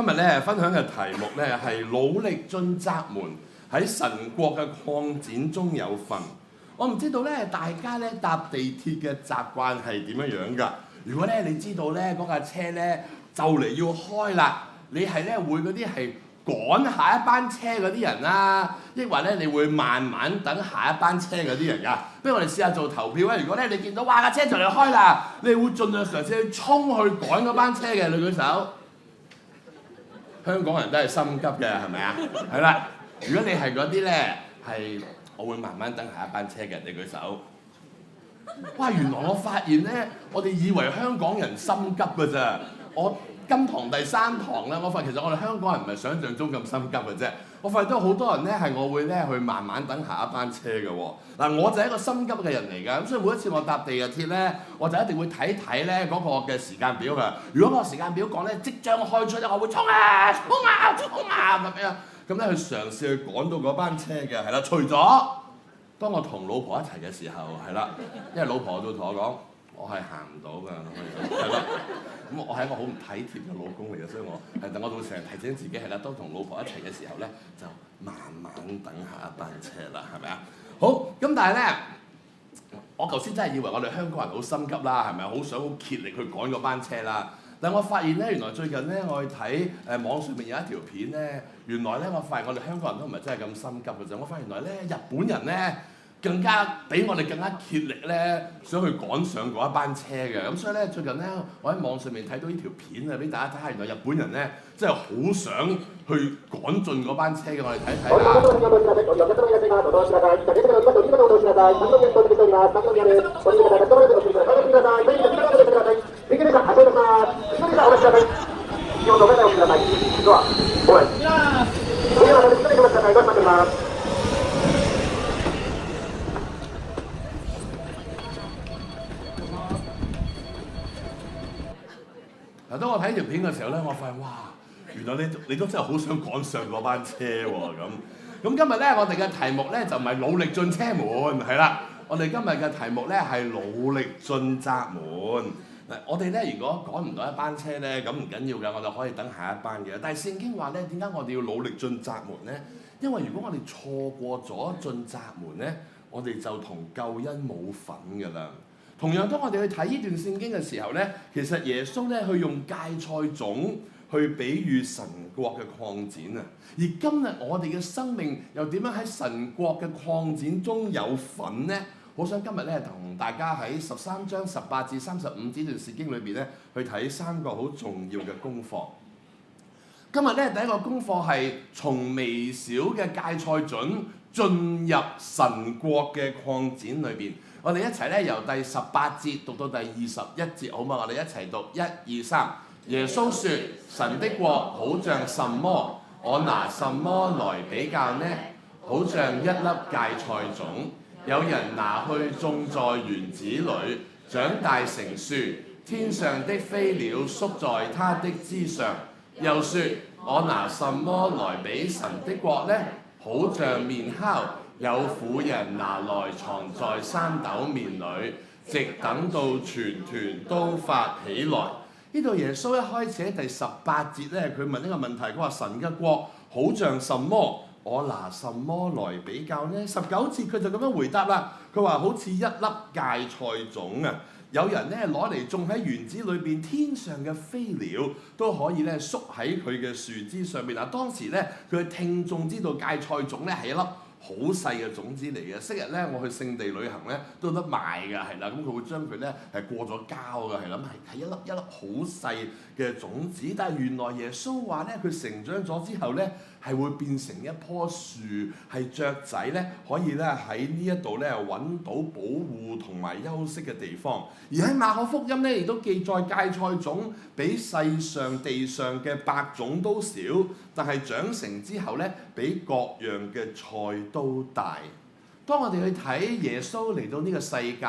今日咧分享嘅題目咧係努力進窄門，喺神國嘅擴展中有份。我唔知道咧大家咧搭地鐵嘅習慣係點樣㗎？如果咧你知道咧嗰架車咧就嚟要開啦，你係咧會嗰啲係趕下一班車嗰啲人啊，抑或咧你會慢慢等下一班車嗰啲人㗎？不如我哋試下做投票啊！如果咧你見到哇架車就嚟開啦，你會盡量嘗試去衝去趕嗰班車嘅，你舉手。香港人都係心急嘅，係咪啊？係啦，如果你係嗰啲咧係，我會慢慢等下一班車嘅，你舉手。哇！原來我發現咧，我哋以為香港人心急㗎咋。我今堂第3堂咧，我發現其實我哋香港人唔係想像中咁心急嘅啫。我發現都好多人咧係我會咧去慢慢等下一班車嘅喎。嗱，我就係一個心急嘅人嚟㗎，咁所以每一次我搭地鐵咧，我就一定會睇睇咧嗰個嘅時間表㗎。如果個時間表講咧即將開出咧，我會衝啊衝啊衝啊咁樣，咁咧去嘗試去趕到嗰班車嘅，係啦。除咗當我同老婆一齊嘅時候，係啦，因為老婆都同我講，我係行唔到㗎，係啦。咁我係一個好唔體貼嘅老公嚟嘅，所以我係等我到成日提醒自己係啦，當同老婆一齊嘅時候咧，就慢慢等下一班車啦，係咪啊？好，咁但係咧，我頭先真係以為我哋香港人好心急啦，係咪？好想好竭力去趕嗰班車啦。但我發現咧，原來最近咧，我去睇網上面有一條片咧，原來咧我發現我哋香港人都唔係真係咁心急嘅啫。我發現原來咧日本人咧更加比我哋更加竭力咧，想去趕上嗰一班車嘅。咁所以咧最近咧，我喺網上面睇到呢條片啊，俾大家睇下，原來日本人咧真係好想去趕進嗰班車嘅。我哋睇睇下。嗱，當我睇條片嘅時候咧，我發現哇，原來你都真係好想趕上嗰班車喎咁。咁今日咧，我哋嘅題目咧就唔係努力進車門，係啦。我哋今日嘅題目咧係努力進窄門。嗱，我哋咧如果趕唔到一班車咧，咁唔緊要㗎，我哋可以等下一班嘅。但係聖經話咧，點解我哋要努力進窄門咧？因為如果我哋錯過咗進窄門咧，我哋就同救恩冇份㗎啦。同樣，當我哋去睇呢段聖經嘅時候咧，其實耶穌咧去用芥菜種去比喻神國嘅擴展啊。而今日我哋嘅生命又點樣喺神國嘅擴展中有份呢？好想今日咧同大家喺13章18至35節段聖經裏邊咧去睇3個好重要嘅功課。今日咧第一個功課係從微小嘅芥菜種進入神國嘅擴展裏邊。我哋一齊咧由第18節讀到第21節，好嘛？我哋一齊讀1、2、3。耶穌說：神的國好像什麼？我拿什麼來比較呢？好像一粒芥菜種，有人拿去種在園子裏，長大成樹，天上的飛鳥宿在它的枝上。又說：我拿什麼來比神的國呢？好像麵酵，有婦人拿來藏在三斗麵裏，直等到全團都發起來。呢度耶穌一開始喺第18節咧，佢問呢個問題，佢話神嘅國好像什麼？我拿什麼來比較呢？19節佢就咁樣回答啦，佢話好似一粒芥菜種啊！有人咧攞嚟種喺園子裏邊，天上嘅飛鳥都可以咧宿喺佢嘅樹枝上邊。嗱，當時咧佢嘅聽眾知道芥菜種咧係一粒好細嘅種子嚟嘅。昔日咧我去聖地旅行咧都有得賣㗎，係啦，咁佢會將佢咧係過咗膠㗎，係啦，係一粒好細嘅種子。但係原來耶穌話咧，佢成長咗之後咧係會變成一棵樹，係雀仔咧可以咧喺呢一度咧揾到保護同埋休息嘅地方。而喺馬可福音咧亦都記載芥菜種比世上地上嘅百種都少，但係長成之後咧比各樣嘅菜都大。當我哋去睇耶穌嚟到呢個世界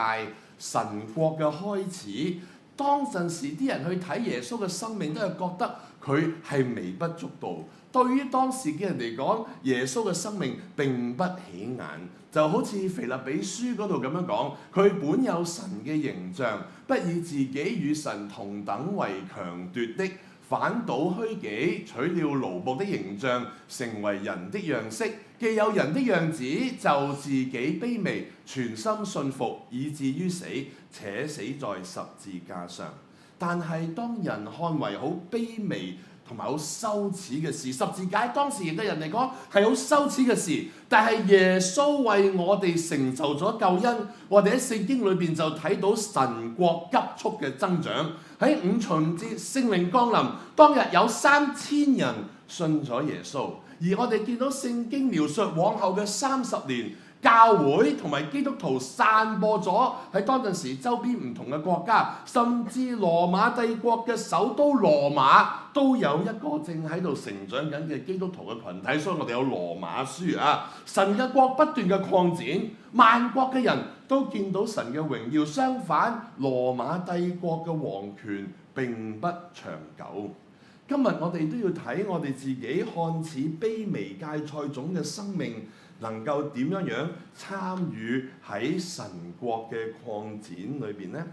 神國嘅開始，當陣時啲人去睇耶穌嘅生命都係覺得佢係微不足道。對於當時嘅人嚟講，耶穌嘅生命並不起眼，就好似腓立比書嗰度咁樣講，佢本有神嘅形象，不以自己與神同等為強奪的，反倒虛己，取了奴僕的形象，成為人的樣式。既有人的樣子，就自己卑微，全心信服，以至於死，且死在十字架上。但係當人看為好卑微同埋好羞恥嘅事，十字架當時嘅人嚟講係好羞恥嘅事，但係耶穌為我哋成就咗救恩。我哋喺聖經裏邊就睇到神國急速嘅增長。喺五旬節聖靈降臨當日，有3000人信咗耶穌。而我哋見到聖經描述往後嘅30年，教會同埋基督徒散播咗喺當陣時周邊唔同嘅國家，甚至羅馬帝國嘅首都羅馬都有一個正喺度成長緊嘅基督徒嘅群體，所以我哋有羅馬書啊。神嘅國不斷嘅擴展，萬國嘅人都見到神嘅榮耀。相反，羅馬帝國嘅皇權並不長久。今日我哋都要睇我哋自己看似卑微芥菜種嘅生命，能夠點樣參與喺神國嘅擴展裏邊呢？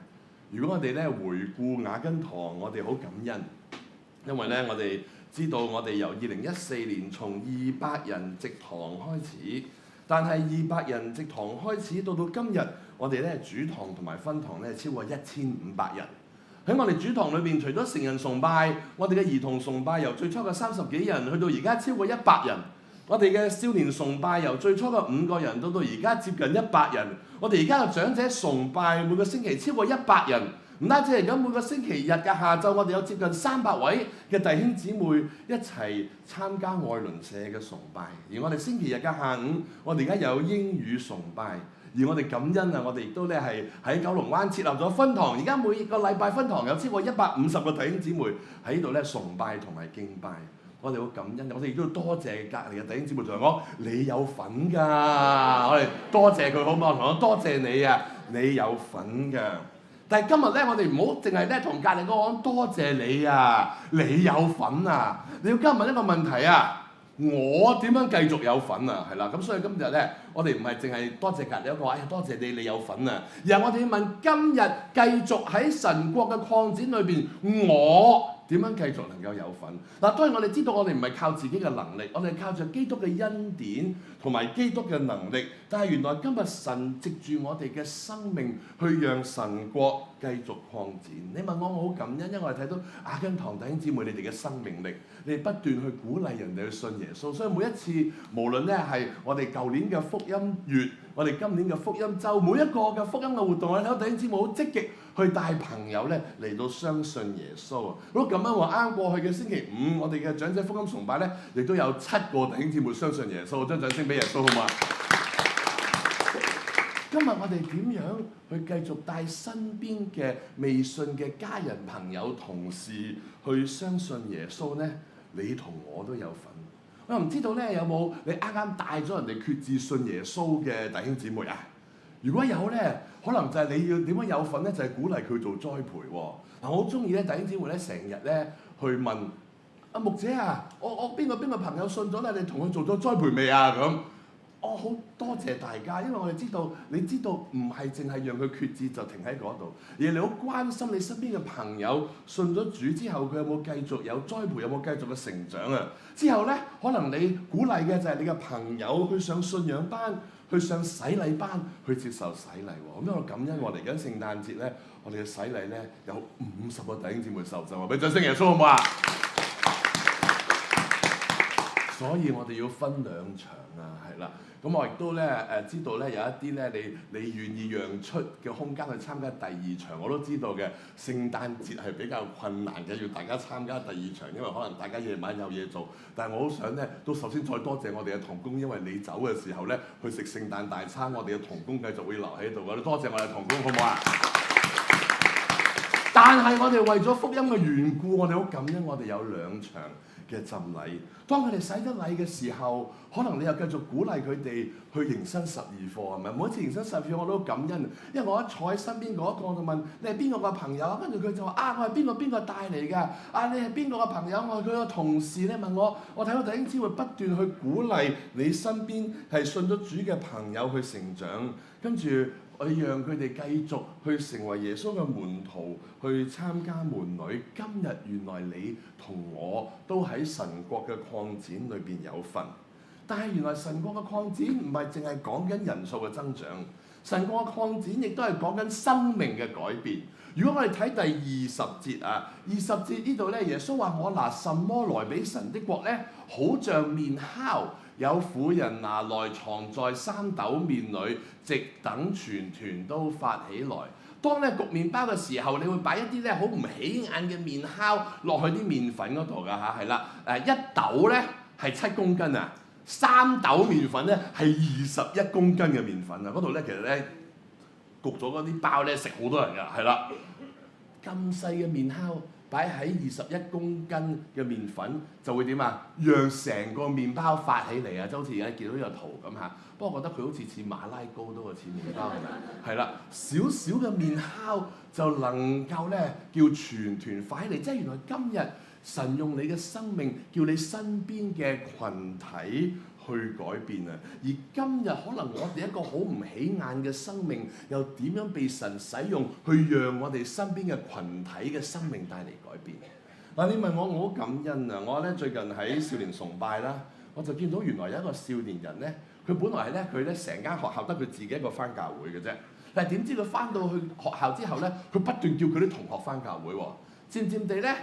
如果我哋回顧雅斤堂，我哋好感恩，因為我哋知道我哋由2014年從200人植堂開始，但係200人植堂開始到今日，我哋主堂同埋分堂超過1500人。喺我哋主堂裏邊，除咗成人崇拜，我哋嘅兒童崇拜由最初嘅30幾人，去到而家超過100人。我哋嘅少年崇拜由最初嘅5個人，到而家接近100人。我哋而家嘅長者崇拜每個星期超過100人。唔單止係咁，每個星期日嘅下晝，我哋有接近300位嘅弟兄姊妹一齊參加愛鄰舍嘅崇拜。而我哋星期日嘅下午，我哋而家有英語崇拜。而我哋感恩啊！我哋亦都係喺九龍灣設立咗分堂，而家每個禮拜分堂有超過150個弟兄姊妹喺度崇拜同埋敬拜。我哋好感恩，我哋亦都要多謝隔離嘅弟兄姊妹同我講：你有份㗎！我哋多謝佢好唔好？同我講多謝你啊！你有份㗎。但係今日我哋唔好淨係同隔離嗰個講多謝你啊！你有份啊！你要今日問一個問題啊！我點樣繼續有份啊？係啦，咁所以今日我哋唔係淨係多謝隔離一個，哎呀多謝你，你有份啊！而係我哋要問今日繼續喺神國嘅擴展裏邊，我點樣繼續能夠有份？嗱，當然我哋知道我哋唔係靠自己嘅能力，我哋係靠著基督嘅恩典同埋基督嘅能力。但係原來今日神藉住我哋嘅生命去讓神國繼續擴展。你問我，我好感恩，因為我哋睇到雅斤堂弟兄姊妹你哋嘅生命力，你哋不斷去鼓勵人哋去信耶穌。所以每一次無論係我哋舊年嘅福音月，我哋今年嘅福音週，每一個嘅福音嘅活動，我哋睇到弟兄姊妹好積極去帶朋友嚟到相信耶穌啊！如果咁樣話，啱過去嘅星期五，我哋嘅長者福音崇拜亦都有7個弟兄姊妹相信耶穌，將掌聲俾耶穌好嘛？今日我哋點樣去繼續帶身邊嘅未信嘅家人、朋友、同事去相信耶穌呢？你同我都有份。我又唔知道有冇你啱啱帶咗人哋決志信耶穌嘅弟兄姊妹啊？如果有可能就係你要點樣有份就係鼓勵佢做栽培喎。我好中意弟兄姊妹成日去問阿牧者啊，我邊個朋友信咗你同佢做咗栽培未啊？咁我好多謝大家，因為我哋知道你知道唔係淨係讓佢決志就停喺嗰度，而你好關心你身邊嘅朋友信咗主之後，佢有冇繼續有栽培，有冇繼續嘅成長啊？之後可能你鼓勵嘅就係你嘅朋友去上信仰班，去上洗禮班，去接受洗禮喎。咁我感恩我嚟緊聖誕節我哋嘅洗禮有50個弟兄姊妹受浸喎，俾掌聲耶穌好唔好啊？所以我哋要分2場啊，係啦。咁我亦都知道有一啲你願意讓出嘅空間去參加第2場，我都知道嘅。聖誕節係比較困難嘅，要大家參加第2場，因為可能大家夜晚有嘢做。但係我好想都首先再多謝我哋嘅同工，因為你走嘅時候去食聖誕大餐，我哋嘅同工繼續會留喺度嘅。多謝我哋同工，好唔好啊？但係我哋為咗福音嘅緣故，我哋好感恩，我哋有2場嘅浸禮。當佢哋洗得禮嘅時候，可能你又繼續鼓勵佢哋去迎新12課，係咪？每一次迎新12課我都好感恩，因為我一坐喺身邊嗰一個就問你係邊個嘅朋友，跟住佢就話我係邊個帶嚟㗎？你係邊個嘅朋友？我係佢個同事。你問我睇到弟兄姊妹不斷去鼓勵你身邊係信咗主嘅朋友去成長，跟住去讓佢哋繼續去成為耶穌嘅門徒，去參加門女。今日原來你同我都喺神國嘅擴展裏邊有份。但係原來神國嘅擴展唔係淨係講緊人數嘅增長，神國嘅擴展亦都係講緊生命嘅改變。如果我哋睇第20節啊，20節呢度咧，耶穌話：我拿什麼來比神的國咧？好像麵酵，有婦人拿來藏在3斗麵裏，直等全團都發起來。當咧焗麵包嘅時候，你會擺一啲咧好唔起眼嘅麵酵落去啲麵粉嗰度㗎嚇，係啦，1斗咧係7公斤啊。3斗麵粉咧係21公斤嘅麵粉啊！嗰度咧其實咧焗咗嗰啲包咧食好多人㗎，係啦。咁細嘅麵酵擺喺21公斤嘅麵粉就會點啊？讓成個麵包發起嚟啊！就好似而家見到呢個圖咁嚇。不過我覺得佢好似似馬拉糕多過似麵包係咪？係啦，少少嘅麵酵就能夠咧叫全團發起嚟，即係原來今日神用你嘅生命叫你身邊嘅群體去改變啊！而今日可能我哋一個好唔起眼嘅生命，又點樣被神使用去讓我哋身邊嘅群體嘅生命帶嚟改變？嗱，你問我，我好感恩啊！我咧最近喺少年崇拜啦，我就見到原來有一個少年人咧，佢本來係咧佢咧成間學校得佢自己一個返教會嘅啫，但係點知佢返到去學校之後咧，佢不斷叫佢啲同學返教會喎，漸漸地咧。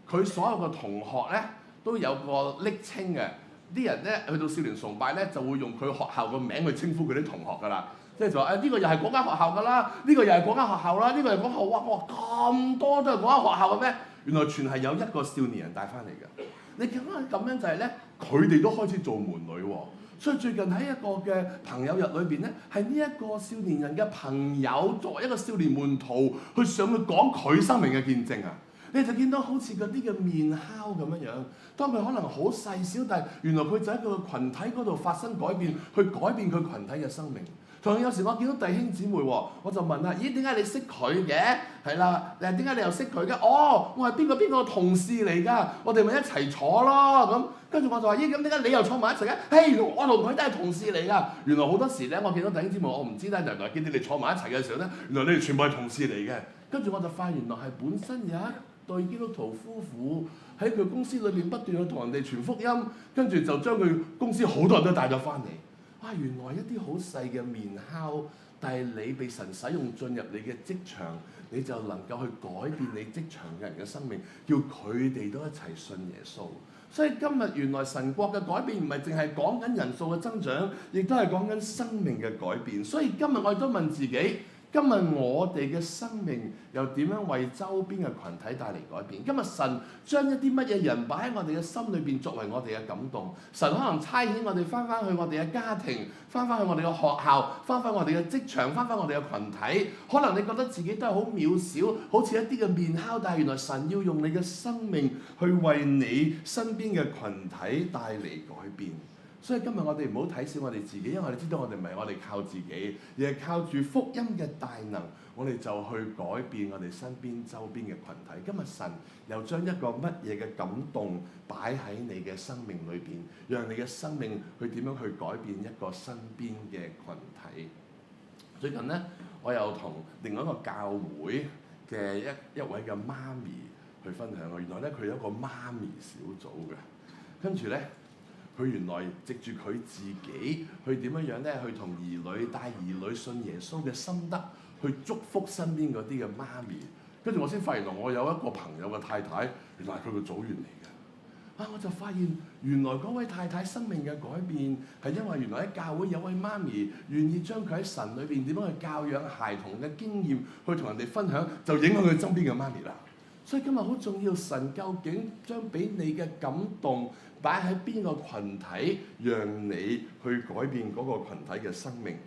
佢所有嘅同學咧都有個昵稱嘅，啲人咧去到少年崇拜咧就會用佢學校個名去稱呼佢啲同學㗎啦，即係就話呢個又係嗰間學校㗎啦，呢個又係嗰間學校啦，呢個又係嗰間學校，哇咁多都係嗰間學校嘅咩？原來全係有一個少年人帶翻嚟嘅。你見到咁樣就係咧，佢哋都開始做門女喎。所以最近喺一個嘅朋友日裏邊咧，係呢一個少年人嘅朋友作為一個少年門徒去上去講佢生命嘅見證啊！你就見到好似嗰啲嘅麵酵咁樣樣，當佢可能好細小，但係原來佢就喺佢個群體嗰度發生改變，去改變佢群體嘅生命。同樣有時我見到弟兄姊妹喎，我就問啦：咦，點解你識佢嘅？係啦，點解你又識佢嘅？哦，我係邊個同事嚟㗎？我哋咪一齊坐咯咁。跟住我就話：咦，咁點解你又坐埋一齊嘅？嘿，我同佢都係同事嚟㗎。原來好多時咧，我見到弟兄姊妹，我唔知咧，原來見你哋坐埋一齊嘅時候咧，原來你哋全部係同事嚟嘅。跟住我就發現原來係本身有一對基督徒夫婦喺佢公司裏邊不斷去同人哋傳福音，跟住就將佢公司好多人都帶咗翻嚟。啊，原來一啲好細嘅麵酵，但係你被神使用進入你嘅職場，你就能夠去改變你職場嘅人嘅生命，叫佢哋都一齊信耶穌。所以今日原來神國嘅改變唔係淨係講緊人數嘅增長，亦都係講緊生命嘅改變。所以今日我亦都問自己。今日我哋嘅生命又點樣為周邊嘅群體帶嚟改變？今日神將一啲乜嘢人擺喺我哋嘅心裏邊作為我哋嘅感動。神可能差遣我哋翻去我哋嘅家庭，翻去我哋嘅學校，翻我哋嘅職場，翻我哋嘅群體。可能你覺得自己都係好渺小，好似一啲嘅麵酵，但係原來神要用你嘅生命去為你身邊嘅群體帶嚟改變。所以今日我哋唔好睇小我哋自己，因為我哋知道我哋唔係我哋靠自己，而係靠住福音嘅大能，我哋就去改變我哋身邊周邊嘅群體。今日神又將一個乜嘢嘅感動擺喺你嘅生命裏邊，讓你嘅生命去點樣去改變一個身邊嘅群體。最近咧，我又同另外一個教會嘅一位嘅媽咪去分享啊，原來咧佢有一個媽咪小組嘅，跟住咧。佢原來藉住佢自己去點樣樣咧，去同兒女帶兒女信耶穌嘅心得，去祝福身邊嗰啲嘅媽咪。跟住我先發現，我有一個朋友嘅太太，原來係佢個組員嚟嘅。啊，我就發現原來嗰位太太生命嘅改變係因為原來喺教會有位媽咪願意將佢喺神裏邊點樣去教養孩童嘅經驗去同人哋分享，就影響佢身邊嘅媽咪啦。所以今日好重要，神究竟將俾你嘅感動擺喺邊個群體，讓你去改變嗰個群體嘅生命。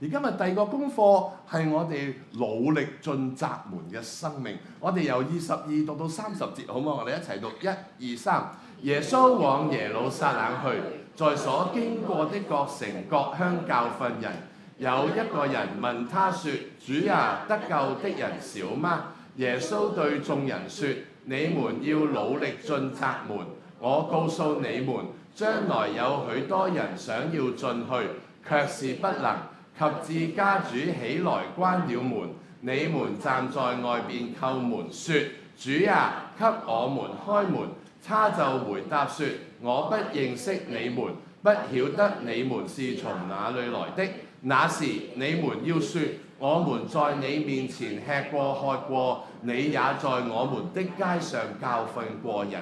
而今日第二個功課係我哋努力進窄門嘅生命。我哋由22讀到30節，好唔好？我哋一齊讀1、2、3。耶穌往耶路撒冷去，在所經過的各城各鄉教訓人。有一個人問他說：主啊，得救的人少嗎？耶穌對眾人說：你們要努力進窄門。我告訴你們，將來有許多人想要進去，卻是不能。及至家主起來關了門，你們站在外邊叩門，說：主啊，給我們開門。他就回答說：我不認識你們，不曉得你們是從哪裏來的。那時你們要說：我們在你面前吃過喝過，你也在我們的街上教訓過人。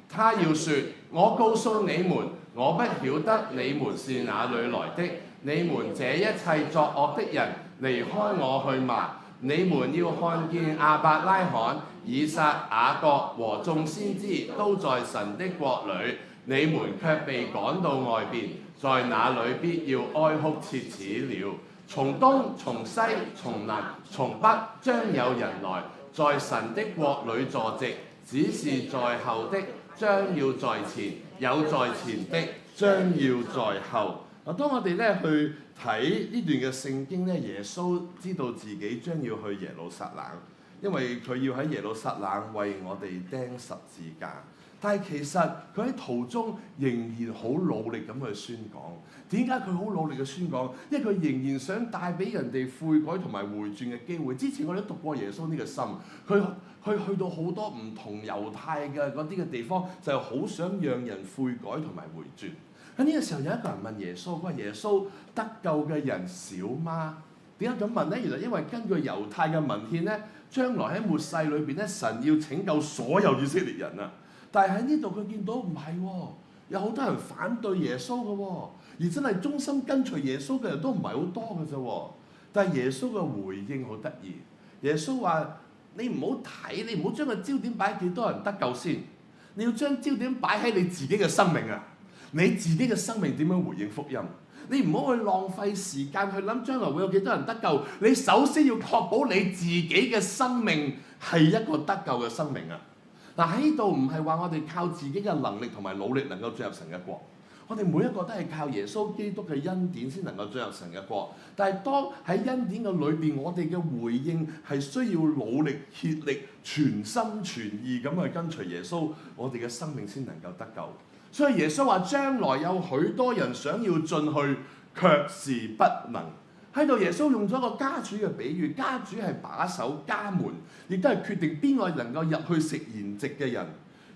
他要說：我告訴你們，我不曉得你們是哪裏來的。你們這一切作惡的人，離開我去吧！你們要看見亞伯拉罕、以撒、雅各和眾先知都在神的國裏，你們卻被趕到外邊，在那裏必要哀哭切齒了。從東、從西、從南、從北，將有人來，在神的國裏坐席。只是在後的，將要在前；有在前的，將要在後。當我哋咧去睇呢段嘅聖經咧，耶穌知道自己將要去耶路撒冷，因為佢要喺耶路撒冷為我哋釘十字架。但係其實佢喺途中仍然好努力咁去宣講。點解佢好努力嘅宣講？因為佢仍然想帶俾人哋悔改同埋回轉嘅機會。之前我哋都讀過耶穌呢個心，佢去到好多唔同猶太嘅嗰啲嘅地方，就係好想讓人悔改同埋回轉。喺呢個時候有一個人問耶穌，佢話：耶穌，得救嘅人少嗎？點解咁問呢？原來因為根據猶太嘅文獻咧，將來喺末世裏邊咧，神要拯救所有以色列人啊！但係喺呢度佢見到唔係喎，有好多人反對耶穌嘅喎，而真係忠心跟隨耶穌嘅人都唔係好多嘅啫喎。但係耶穌嘅回應好得意，耶穌話：你唔好睇，你唔好將個焦點擺喺幾多人得救先，你要將焦點擺喺你自己嘅生命啊！你自己嘅生命點樣回應福音？你唔好去浪費時間去諗將來會有幾多人得救。你首先要確保你自己嘅生命係一個得救嘅生命啊！嗱，喺呢度唔係話我哋靠自己嘅能力同埋努力能夠進入神嘅國，我哋每一個都係靠耶穌基督嘅恩典先能夠進入神嘅國。但係當喺恩典嘅裏邊，我哋嘅回應係需要努力竭力、全心全意咁去跟隨耶穌，我哋嘅生命先能夠得救。所以耶穌話：將來有許多人想要進去，卻是不能。喺度耶穌用咗個家主嘅比喻，家主係把守家門，亦都係決定邊個能夠入去食筵席嘅人。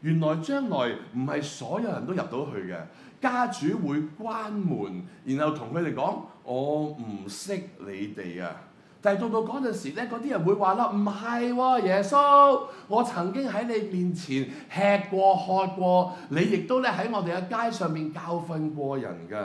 原來將來唔係所有人都入到去嘅，家主會關門，然後同佢哋講：我唔識你哋啊！但係到嗰陣時咧，嗰啲人會話啦：唔係喎，耶穌，我曾經喺你面前吃過喝過，你亦都咧喺我哋嘅街上面教訓過人㗎。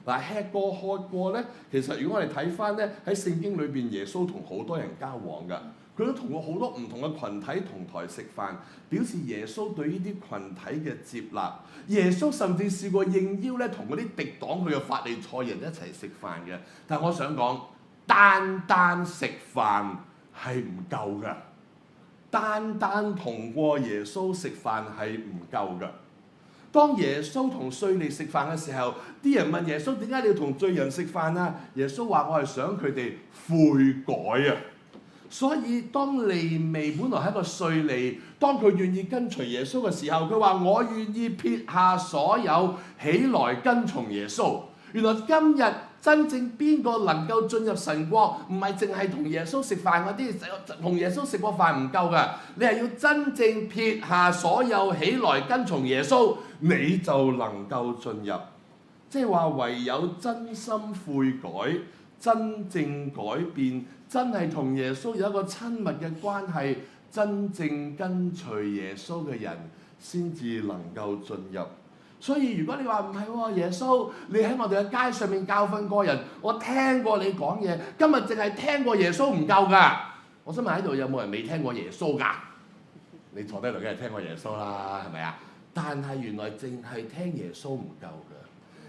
嗱，吃過喝過咧，其實如果我哋睇翻咧喺聖經裏邊，耶穌同好多人交往㗎，佢都同過好多唔同嘅群體同台食飯，表示耶穌對呢啲群體嘅接納。耶穌甚至試過應邀咧同嗰啲敵擋佢嘅法利賽人一齊食飯嘅。但係我想講，單單食飯係唔夠㗎，單單同過耶穌食飯係唔夠㗎。當耶穌同稅吏食飯嘅時候，啲人問耶穌：點解你要同罪人食飯啊？耶穌話：我係想佢哋悔改啊！所以當利未本來係一個稅吏，當佢願意跟隨耶穌嘅時候，佢話：我願意撇下所有，起來跟從耶穌。原來今日真正邊個能夠進入神國，唔係淨係同耶穌食飯嗰啲，同耶穌食過飯唔夠㗎。你係要真正撇下所有，起來跟從耶穌，你就能夠進入。即係話唯有真心悔改、真正改變、真係同耶穌有一個親密嘅關係、真正跟隨耶穌嘅人，先至能夠進入。所以如果你話唔係喎，耶穌，你喺我哋嘅街上面教訓過人，我聽過你講嘢，今日淨係聽過耶穌唔夠㗎。我想問喺度有冇人未聽過耶穌㗎？你坐低度梗係聽過耶穌啦，係咪啊？但係原來淨係聽耶穌唔夠㗎，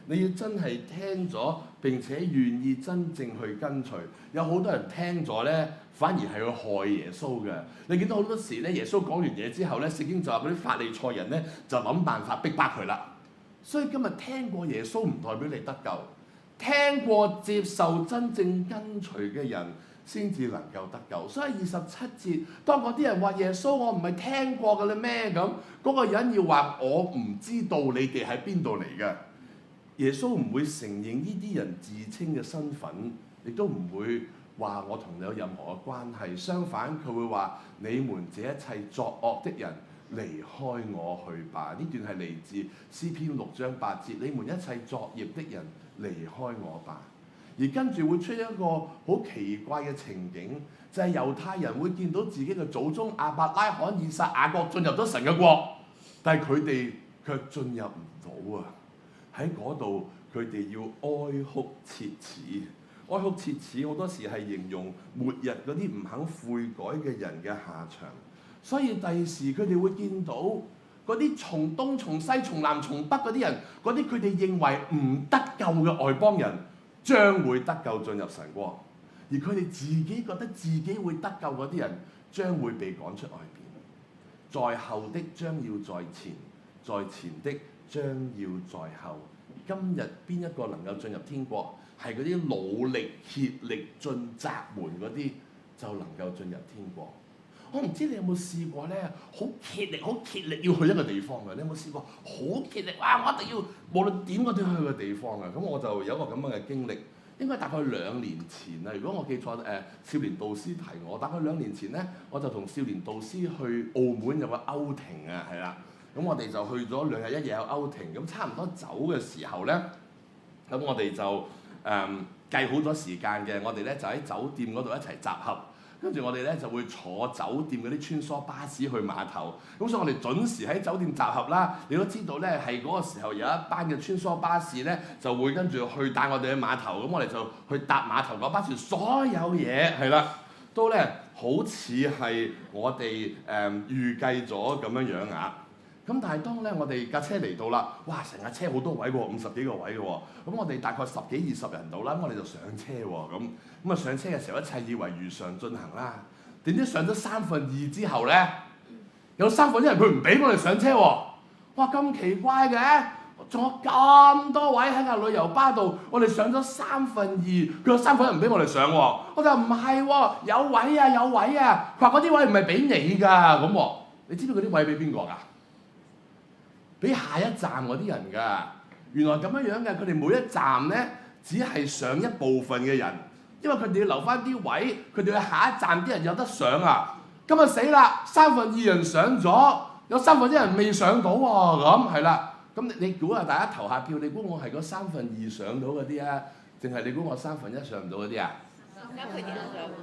你要真係聽咗並且願意真正去跟隨。有好多人聽咗咧，反而係去害耶穌嘅。你見到好多時咧，耶穌講完嘢之後咧，聖經就話嗰啲法利賽人咧就諗辦法逼迫佢啦。所以今日聽過耶穌唔代表你得救，聽過接受真正跟隨嘅人先至能夠得救。所以27節，當嗰啲人話耶穌我唔係聽過嘅啦咩咁，嗰個人要話我唔知道你哋喺邊度嚟嘅。耶穌唔會承認呢啲人自稱嘅身份，亦都唔會話我同你有任何嘅關係。相反，佢會話你們這一切作惡的人離開我去吧。呢段係嚟自詩篇6章8節，你們一切作孽的人離開我吧。而跟住會出一個好奇怪嘅情景，就係猶太人會見到自己嘅祖宗亞伯拉罕、以撒、雅各進入咗神嘅國，但係佢哋卻進入唔到啊！喺嗰度佢哋要哀哭切齒，哀哭切齒好多時係形容末日嗰啲唔肯悔改嘅人嘅下場。所以第時佢哋會見到嗰啲從東從西從南從北嗰啲人，嗰啲佢哋認為唔得救嘅外邦人，將會得救進入神國，而佢哋自己覺得自己會得救嗰啲人，將會被趕出外邊。在後的將要在前，在前的將要在後。今日邊一個能夠進入天國？係嗰啲努力竭力進窄門嗰啲，就能夠進入天國。我唔知你有冇試過咧，好竭力要去一個地方嘅？你有冇試過好竭力？哇！我一定要無論點我都要去個地方嘅。咁我就有一個咁樣嘅經歷，應該大概2年前啦。如果我記錯，少年導師提我，大概2年前咧，我就同少年導師去澳門有個歐庭啊，係啦。咁我哋就去咗2日1夜有歐庭。咁差唔多走嘅時候咧，咁我哋就計好咗時間嘅。我哋咧就喺酒店嗰度一齊集合。跟住我哋咧就會坐酒店嗰啲穿梭巴士去碼頭，咁所以我哋準時喺酒店集合啦。你都知道咧，係嗰個時候有一班嘅穿梭巴士咧，就會跟住去帶我哋去碼頭。咁我哋就去搭碼頭嗰巴士，所有嘢係啦，都咧好似係我哋預計咗咁樣樣啊。咁但係當咧我哋架車嚟到啦，哇！成架車好多位喎，50幾個位嘅喎。咁我哋大概10幾20人到啦，咁我哋就上車喎。咁啊上車嘅時候，一切以為如常進行啦。點知上咗2/3之後咧，有1/3人佢唔俾我哋上車喎。哇！咁奇怪嘅，仲有咁多位喺架旅遊巴度，我哋上咗2/3，佢有1/3唔俾我哋上喎。我就唔係喎，有位啊有位啊。佢話嗰啲位唔係俾你㗎咁喎。你知唔知嗰啲位俾邊個㗎？俾下一站嗰啲人㗎。原來咁樣嘅，佢哋每一站咧只係上一部分嘅人，因為佢哋要留翻啲位，佢哋去下一站啲人有得上啊。咁啊死啦！2/3人上咗，有1/3人未上到喎。咁係啦，咁你估下大家投下票，你估我係嗰2/3上到嗰啲啊，定係你估我1/3上唔到嗰啲啊？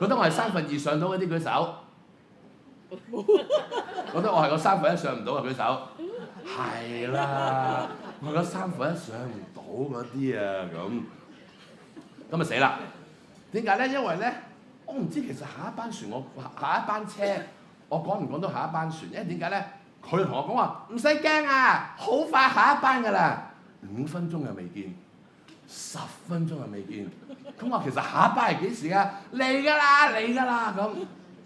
覺得我係2/3上到嗰啲舉手。覺得我係個1/3上唔到嘅舉手。係啦，我覺得1/3上唔到嗰啲啊，咁咪死啦！點解咧？因為咧，我唔知其實下一班船下一班車，我趕唔趕到下一班船？因為點解咧？佢同我講話唔使驚啊，好快下一班㗎啦，5分鐘又未見，10分鐘又未見。咁我其實下一班係幾時啊？嚟㗎啦咁。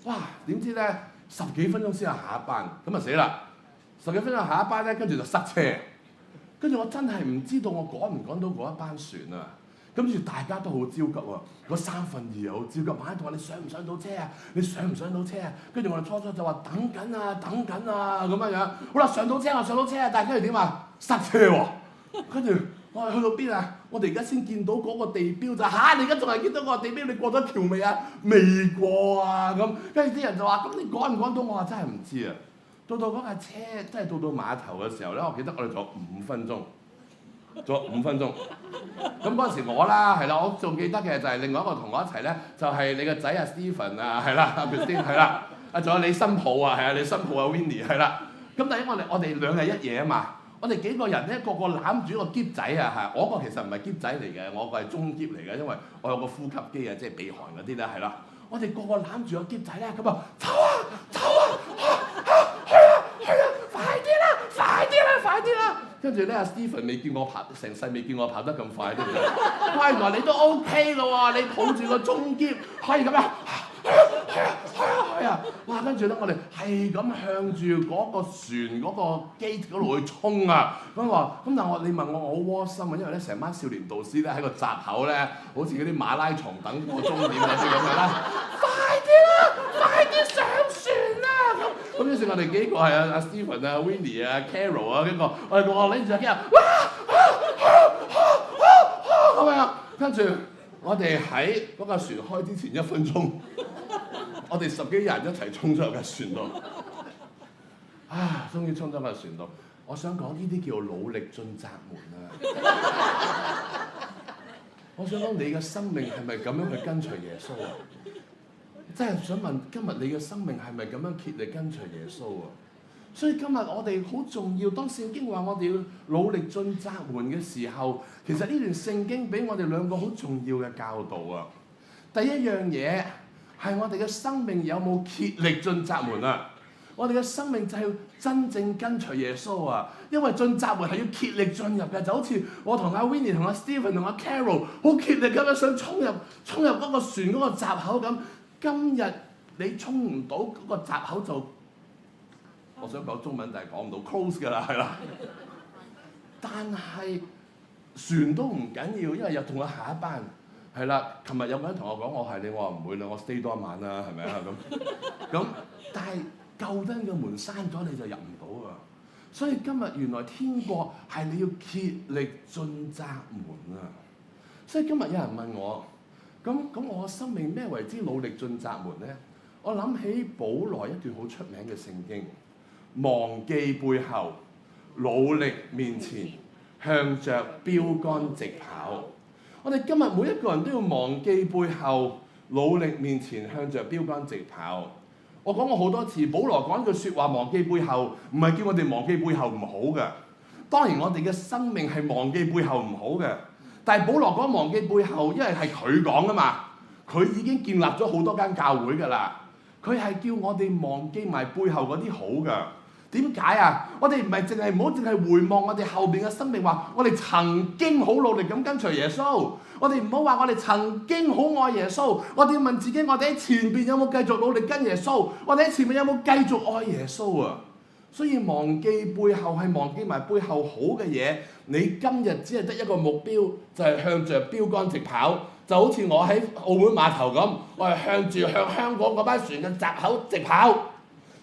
哇！點知咧10幾分鐘先有下一班，咁啊死啦！10幾分鐘下一班咧，跟住就塞車，跟住我真係唔知道我趕唔趕到嗰一班船啊！跟住大家都好焦急喎，嗰2/3又好焦急，馬上同我：你上唔上到車啊？你上唔上到車啊？跟住我哋初就話等緊啊咁樣樣。好啦，上到車啊，但係跟住點啊？塞車喎！跟住我哋去到邊啊？我哋而家先見到嗰個地標咋嚇？你而家仲係見到嗰個地標？你過咗橋未啊？未過啊咁。跟住啲人就話：咁你趕唔趕到？我話真係唔知啊！到嗰架車真係到碼頭嘅時候咧，我記得我哋仲有5分鐘。咁嗰陣時我啦，係啦，我仲記得嘅就係另外一個同我一齊咧，就係你個仔啊 Stephen 啊，係啦，阿 Christine 係啦，仲有你新抱啊，係啊，你新抱啊 Winnie 係啦。咁但係因為我哋2日1夜啊嘛，我哋幾個人咧個個攬住個篋仔啊，係我個其實唔係篋仔嚟嘅，我個係中篋嚟嘅，因為我有個呼吸機啊，即係避寒嗰啲咧係啦。我哋個個攬住個篋仔咧，咁啊走啊！快啲啦！跟住咧，阿 Stephen 未見我跑，成世未見我跑得咁快，都哇！原來你都 OK 咯喎，你抱住個中篋可以咁樣，係啊！哇！跟住咧，我哋係咁向住嗰個船嗰個機嗰度去衝啊！咁話咁，但係你問我好窩心啊，因為咧成班少年導師咧喺個閘口咧，好似嗰啲馬拉松等個終點嗰啲咁樣啦，快啲上船啦！咁於是我哋幾個係阿 Stephen 啊、Winnie 啊、Carol 啊，跟住我哋個個拎住架機啊，咁樣，跟住我哋喺嗰架船開之前1分鐘，我哋10幾人一齊衝咗入架船度。終於衝咗架船度。我想講呢啲叫努力進窄門啊！我想講你嘅生命係咪咁樣去跟隨耶穌啊？真係想問今日你嘅生命係咪咁樣竭力跟隨耶穌啊？所以今日我哋好重要，當聖經話我哋要努力進窄門嘅時候，其實呢段聖經俾我哋2個好重要嘅教導啊！第一樣嘢係我哋嘅生命有冇竭力進窄門啊？我哋嘅生命就係要真正跟隨耶穌啊！因為進窄門係要竭力進入嘅，就好似我同阿 Winnie 同阿 Stephen 同阿 Carol 好竭力咁樣想衝入嗰個船嗰個閘口咁。今日你衝唔到嗰個閘口就，我想講中文但係講唔到 close 㗎啦，係啦。但係船都唔緊要，因為又同我下一班係啦。琴日有個人同我講我係你，我話唔會啦，我 stay 多一晚啦，係咪啊咁？但係救恩嘅門閂咗你就入唔到啊！所以今日原來天國係你要竭力進窄門啊！所以今日有人問我，咁我生命咩為之努力進窄門咧？我諗起保羅一段好出名嘅聖經，忘記背後，努力面前，向着標竿直跑。我哋今日每一個人都要忘記背後，努力面前，向着標竿直跑。我講過好多次，保羅講一句説話，忘記背後，唔係叫我哋忘記背後唔好嘅。當然我哋嘅生命係忘記背後唔好嘅，但係保羅講忘記背後，因為係佢講㗎嘛，佢已經建立咗好多間教會㗎啦。佢係叫我哋忘記埋背後嗰啲好㗎。點解啊？我哋唔係淨係唔好淨係回望我哋後邊嘅生命，話我哋曾經好努力咁跟隨耶穌。我哋唔好話我哋曾經好愛耶穌。我哋要問自己，我哋喺前邊有冇繼續努力跟耶穌？我哋喺前面有冇繼續愛耶穌啊？所以忘記背後係忘記埋背後好嘅嘢。你今日只係得一個目標，就係向着標竿直跑。就好似我喺澳門碼頭咁，我係向香港嗰班船嘅閘口直跑。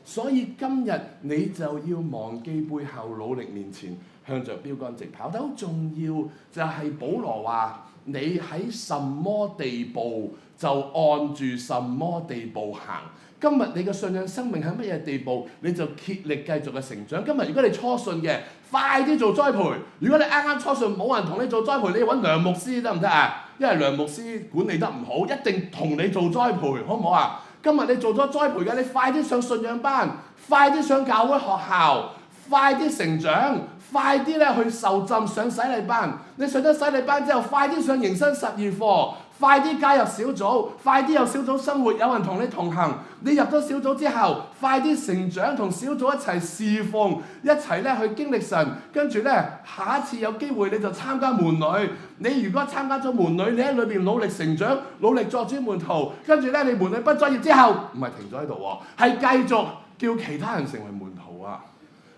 所以今日你就要忘記背後，努力面前，向着標竿直跑。但好重要就係保羅話：你喺什麼地步就按住什麼地步行。今日你嘅信仰生命喺乜嘢地步，你就竭力繼續嘅成長。今日如果你初信嘅，快啲做栽培。如果你啱啱初信冇人同你做栽培，你揾梁牧師得唔得啊？因為梁牧師管理得唔好，一定同你做栽培，好唔好啊？今日你做咗栽培嘅，你快啲上信仰班，快啲上教會學校，快啲成長，快啲咧去受浸上洗禮班。你上咗洗禮班之後，快啲上迎新12課，快啲加入小組，快啲有小組生活，有人同你同行。你入咗小組之後，快啲成長，同小組一齊侍奉，一齊咧去經歷神。跟住咧，下一次有機會你就參加門女。你如果參加咗門女，你喺裏邊努力成長，努力作主門徒。跟住咧，你門女畢咗業之後，唔係停咗喺度喎，係繼續叫其他人成為門徒啊！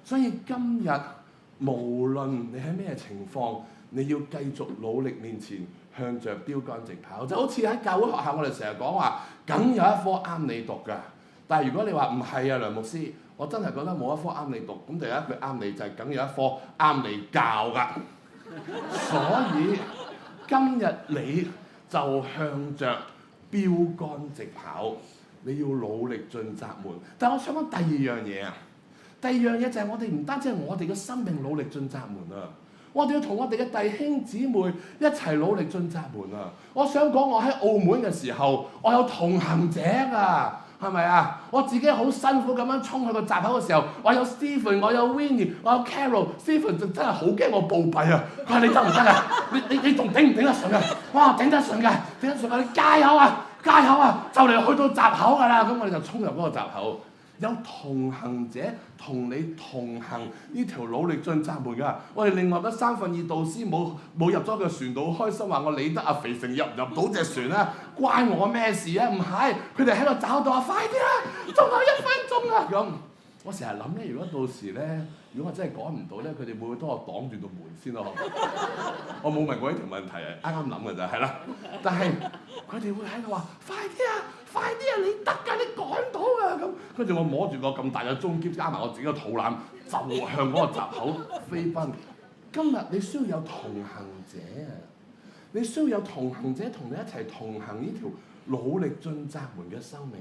所以今日無論你喺咩情況，你要繼續努力面前，向着標竿直跑。就好似喺教會學校，我哋成日講話，梗有一科啱你讀㗎。但係如果你話唔係啊，梁牧師，我真係覺得冇一科啱你讀，咁就有一句啱你，就係梗有一科啱你教㗎。所以今日你就向着標竿直跑，你要努力進窄門。但係我想講第二樣嘢啊，第二樣嘢就係我哋唔單止係我哋嘅生命努力進窄門啊，我哋要同我哋嘅弟兄姊妹一齊努力進窄門啊！我想講，我喺澳門嘅時候，我有同行者㗎，係咪啊？我自己好辛苦咁樣衝去個閘口嘅時候，我有 Stephen， 我有 Winnie， 我有 Carol。Stephen 就真係好驚我暴斃啊！佢話你得唔得啊？你仲頂唔頂得順啊？哇，頂得順㗎，頂得順㗎！你加油啊，加油啊！就嚟去到閘口㗎啦！咁我哋就衝入嗰個閘口。有同行者同你同行呢條努力進窄門㗎。我哋另外嗰2/3導師冇入咗個船度，開心話我理得阿肥成入唔入到隻船啊？關我咩事啊？唔係，佢哋喺度找到啊！快啲啦，仲有1分鐘啊！咁我成日諗咧，如果到時咧，如果我真係趕唔到咧，佢哋會唔會幫我擋住道門先咯？我冇問過呢條問題啊，啱啱諗㗎咋，係啦。但係佢哋會喺度話：快啲啊！快啲啊！你得㗎，你趕到㗎咁。跟住我摸住個咁大嘅中篋，加埋我自己個肚腩，就向嗰個閘口飛奔。今日你需要有同行者啊！你需要有同行者同你一齊同行呢條努力進窄門嘅生命。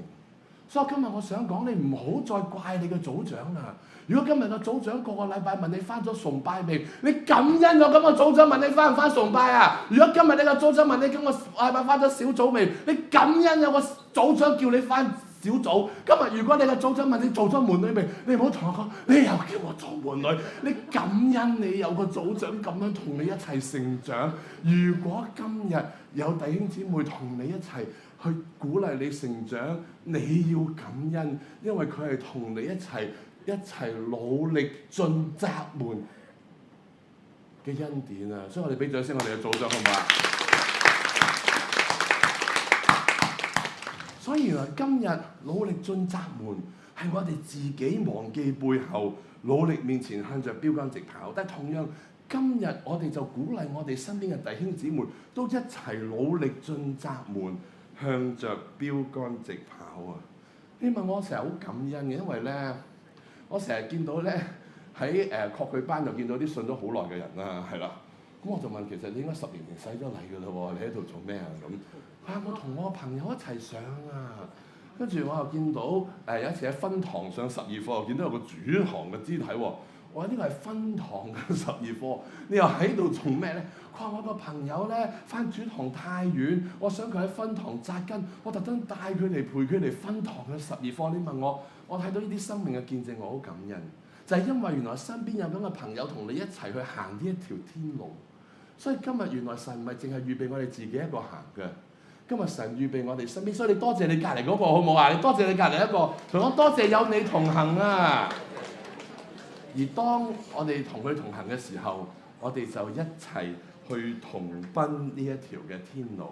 所以今日我想講，你唔好再怪你嘅組長啦。如果今日個組長個禮拜問你翻咗崇拜未，你感恩咗咁個組長問你翻唔翻崇拜啊？如果今日你個組長問你今個禮拜翻咗小組未，你感恩有個組長叫你翻小組。今日如果你個組長問你做咗門女未，你唔好同我講，你又叫我做門女。你感恩你有個組長咁樣同你一齊成長。如果今日有弟兄姊妹同你一齊去鼓勵你成長，你要感恩，因為佢係同你一齊努力進窄門嘅恩典啊！所以我哋俾掌聲，我哋嘅組長好唔好啊？所以原來今日努力進窄門係我哋自己忘記背後，努力面前向着標杆直跑。但係同樣今日我哋就鼓勵我哋身邊嘅弟兄姊妹都一齊努力進窄門，向着標杆直跑啊！你問我成日好感恩嘅，因為咧我成日見到咧喺確據班就見到啲信咗好耐嘅人啦，係啦。咁我就問，其實你應該10年前洗咗禮㗎啦喎，你喺度做咩啊？咁我同我朋友一齊上啊，跟住我又見到有一次喺分堂上12課，又見到有個主堂嘅肢體喎。我話呢個係分堂嘅12課，你又喺度做咩咧？佢話我個朋友咧返主堂太遠，我想佢喺分堂扎根，我特登帶佢嚟陪佢嚟分堂嘅12課。你問我睇到呢啲生命嘅見證，我好感恩，就係因為原來身邊有咁嘅朋友同你一齊去行呢一條天路。所以今日原來神唔係淨係預備我哋自己一個行嘅，今日神預備我哋身邊。所以你多謝你隔離嗰個好唔好啊？你多謝你隔離一個，同我多謝有你同行啊！而當我哋同佢同行嘅時候，我哋就一齊去同奔呢一條嘅天路。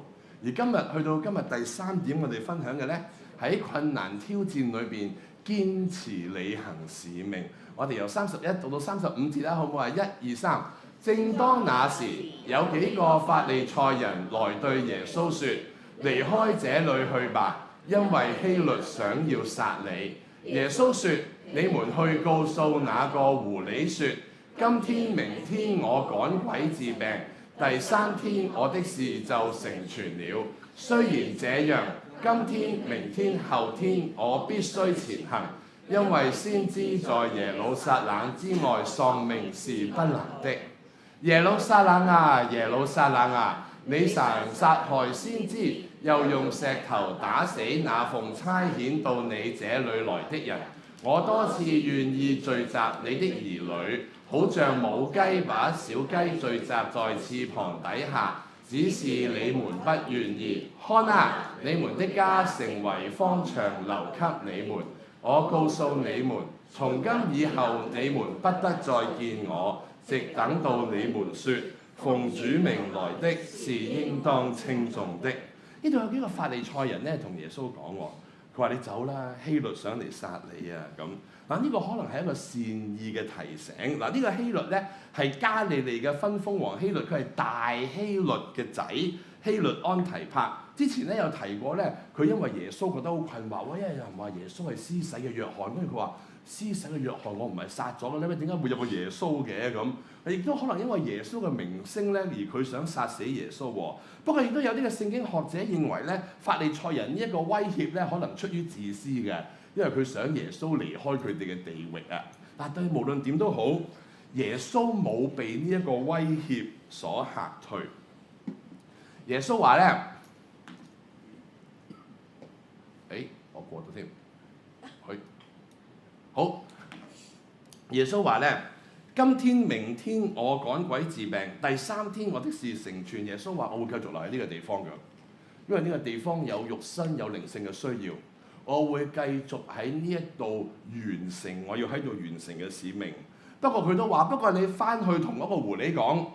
而今日去到今日第3點，我哋分享嘅咧喺困難挑戰裏邊堅持履行使命。我哋由31讀到35節啦，好唔好啊？1、2、3。正當那時，有幾個法利賽人來對耶穌說：離開這裡去吧，因為希律想要殺你。耶穌說：你們去告訴那個狐狸說：今天明天我趕鬼治病，第3天我的事就成全了。雖然這樣，今天、明天、後天我必須前行，因為先知在耶路撒冷之外喪命是不能的。耶路撒冷啊，耶路撒冷啊，你常殺害先知，又用石頭打死那奉差遣到你這裡來的人。我多次願意聚集你的兒女，好像母雞把小雞聚集在翅膀底下，只是你們不願意。看啊，你們的家成為荒場，留給你們。我告訴你們，從今以後你們不得再見我，直等到你們說奉主名來的是應當稱頌的。呢度有幾個法利賽人咧，同耶穌講喎，佢話你走啦，希律想嚟殺你啊咁。嗱，呢個可能係一個善意嘅提醒。嗱，呢個希律咧係加利利嘅分封王希律，佢係大希律嘅仔希律安提帕。之前咧有提過咧，佢因為耶穌覺得好困惑，因為有人話耶穌係施洗嘅約翰，跟住佢話施洗嘅約翰我唔係殺咗嘅咧，點解會有個耶穌嘅咁？亦都可能因為耶穌嘅名聲咧，而佢想殺死耶穌喎。不過亦都有啲嘅聖經學者認為咧，法利賽人呢一個威脅咧，可能出於自私嘅，因為佢想耶穌離開佢哋嘅地域啊。但係無論點都好，耶穌冇被呢一個威脅所嚇退。耶穌話咧，我過咗添，好。耶穌話咧，今天、明天我趕鬼治病，第3天我的事成全。耶穌話：我會繼續留喺呢個地方㗎，因為呢個地方有肉身有靈性嘅需要。我會繼續喺呢一度完成我要喺度完成嘅使命。不過佢都話：不過你翻去同嗰個狐狸講，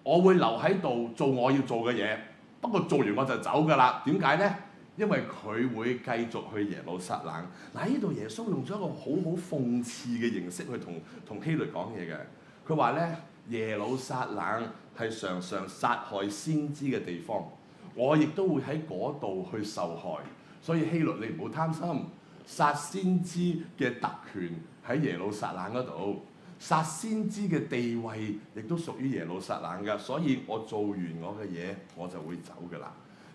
我會留喺度做我要做嘅嘢。不過做完我就走㗎啦。點解呢？因為佢會繼續去耶路撒冷。嗱，呢度耶穌用咗一個好諷刺嘅形式去同希律講嘢嘅。佢話咧，耶路撒冷係常常殺害先知嘅地方，我亦都會喺嗰度去受害。所以希律你唔好貪心，殺先知嘅特權喺耶路撒冷嗰度。殺先知嘅地位亦都屬於耶路撒冷㗎，所以我做完我嘅嘢，我就會走㗎啦。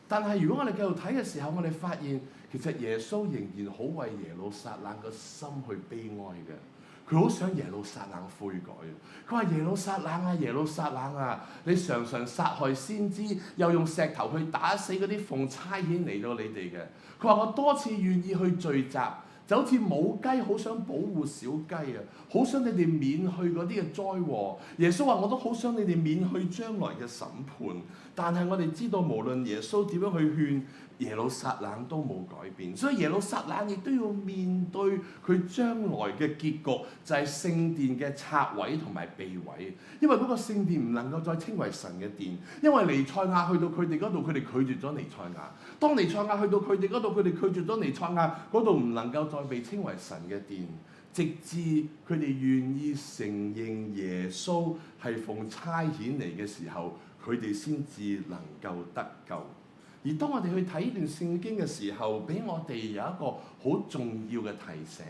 但係如果我哋繼續睇嘅時候，我哋發現其實耶穌仍然好為耶路撒冷個心去悲哀嘅。佢好想耶路撒冷悔改。佢話：耶路撒冷啊，耶路撒冷啊，你常常殺害先知，又用石頭去打死嗰啲奉差遣嚟到你哋嘅。佢話：我多次願意去聚集，就好似母雞好想保護小雞啊，好想你哋免去嗰啲嘅災禍。耶穌話：我都好想你哋免去將來嘅審判。但係我哋知道，無論耶穌點樣去勸，耶路撒冷都冇改變，所以耶路撒冷亦都要面對佢將來嘅結局，就係聖殿嘅拆毀同埋被毀。因為嗰個聖殿唔能夠再稱為神嘅殿，因為彌賽亞去到佢哋嗰度，佢哋拒絕咗彌賽亞。當彌賽亞去到佢哋嗰度，佢哋拒絕咗彌賽亞，嗰度唔能夠再被稱為神嘅殿，直至佢哋願意承認耶穌係奉差遣嚟嘅時候，佢哋先至能夠得救。而當我哋去睇呢段聖經嘅時候，俾我哋有一個好重要嘅提醒，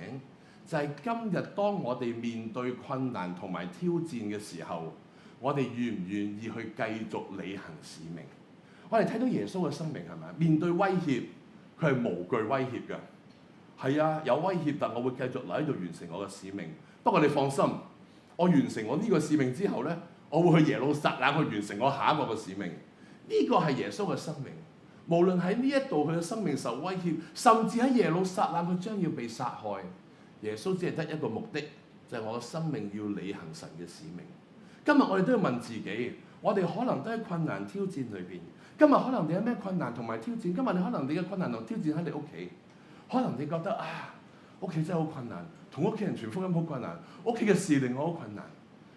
就係今日當我哋面對困難同埋挑戰嘅時候，我哋願唔願意去繼續履行使命？我哋睇到耶穌嘅生命係咪？面對威脅，佢係無懼威脅嘅。係啊，有威脅，但我會繼續留喺度完成我嘅使命。不過你放心，我完成我呢個使命之後呢，我會去耶路撒冷去完成我下一個嘅使命。呢個係耶穌嘅生命。無論喺呢一度佢嘅生命受威脅，甚至喺耶路撒冷佢將要被殺害，耶穌只係得一個目的，就係我嘅生命要履行神嘅使命。今日我哋都要問自己，我哋可能都喺困難挑戰裏邊。今日可能你有咩困難同埋挑戰？今日你可能你嘅困難同挑戰喺你屋企，可能你覺得啊，屋企真係好困難，同屋企人傳福音好困難，屋企嘅事令我好困難。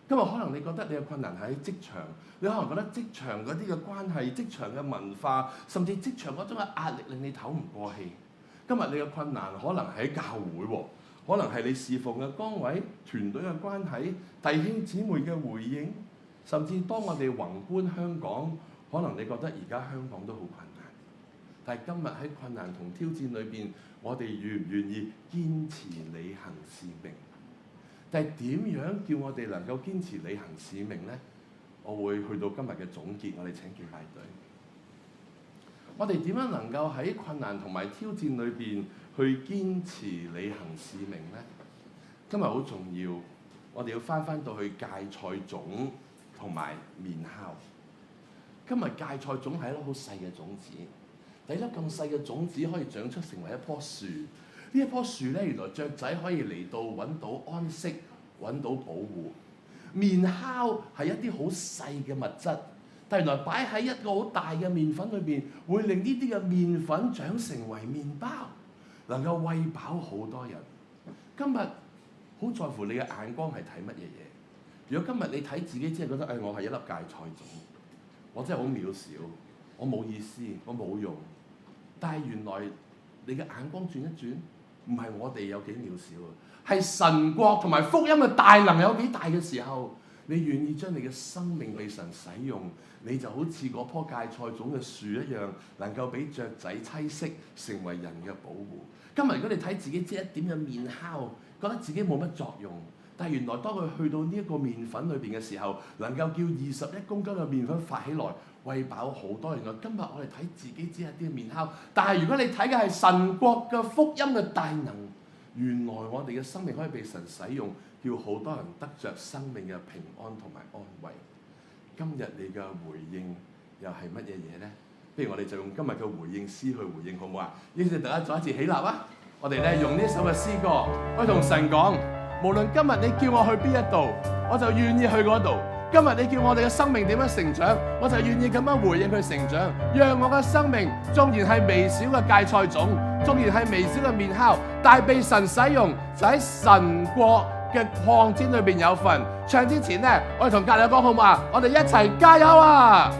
今日可能你覺得你嘅困難喺職場，你可能覺得職場嗰啲嘅關係、職場嘅文化，甚至職場嗰種嘅壓力令你唞唔過氣。今日你嘅困難可能喺教會喎，可能係你侍奉嘅崗位、團隊嘅關係、弟兄姊妹嘅回應，甚至當我哋宏觀香港，可能你覺得而家香港都好困難。但係今日喺困難同挑戰裏邊，我哋願唔願意堅持履行使命？但係點樣叫我哋能夠堅持履行使命呢？我會去到今日嘅總結，我哋請敬拜隊。我哋點樣能夠喺困難同埋挑戰裏邊去堅持履行使命呢？今日好重要，我哋要翻到去芥菜種同埋麵酵。今日芥菜種係一粒好細嘅種子，第一粒咁細嘅種子可以長出成為一棵樹。呢一棵樹咧，原來雀仔可以嚟到揾到安息，揾到保護。麵酵係一啲好細嘅物質，但原來擺喺一個好大嘅麵粉裏邊，會令呢啲嘅麵粉長成為麵包，能夠餵飽好多人。今日好在乎你嘅眼光係睇乜嘢嘢。如果今日你睇自己，只係覺得我係一粒芥菜種，我真係好渺小，我冇意思，我冇用。但係原來你嘅眼光轉一轉。唔係我哋有幾渺小啊，係神國同埋福音嘅大能有幾大嘅時候，你願意將你嘅生命被神使用，你就好似嗰棵芥菜種嘅樹一樣，能夠俾雀仔棲息，成為人嘅保護。今日如果你睇自己只一點嘅麵酵，覺得自己冇乜作用，但係原來當佢去到呢一個麵粉裏邊嘅時候，能夠叫21公斤嘅麵粉發起來，餵飽好多人。原來今日我哋睇自己只係啲麵酵，但係如果你睇嘅係神國嘅福音嘅大能，原來我哋嘅生命可以被神使用，叫好多人得着生命嘅平安同埋安慰。今日你嘅回應又係乜嘢嘢呢？不如我哋就用今日嘅回應詩去回應好唔好啊？於是大家再一次起立啊！我哋咧用呢首嘅詩歌，我同神講，無論今日你叫我去邊一度，我就願意去嗰度。今日你叫我哋嘅生命點樣成長，我就願意咁樣回應佢成長。讓我嘅生命縱然係微小嘅芥菜種，縱然係微小嘅麵酵，但係被神使用，就喺神國嘅擴展裏邊有份。唱之前呢，我哋同隔籬講好嘛？我哋一齊加油啊！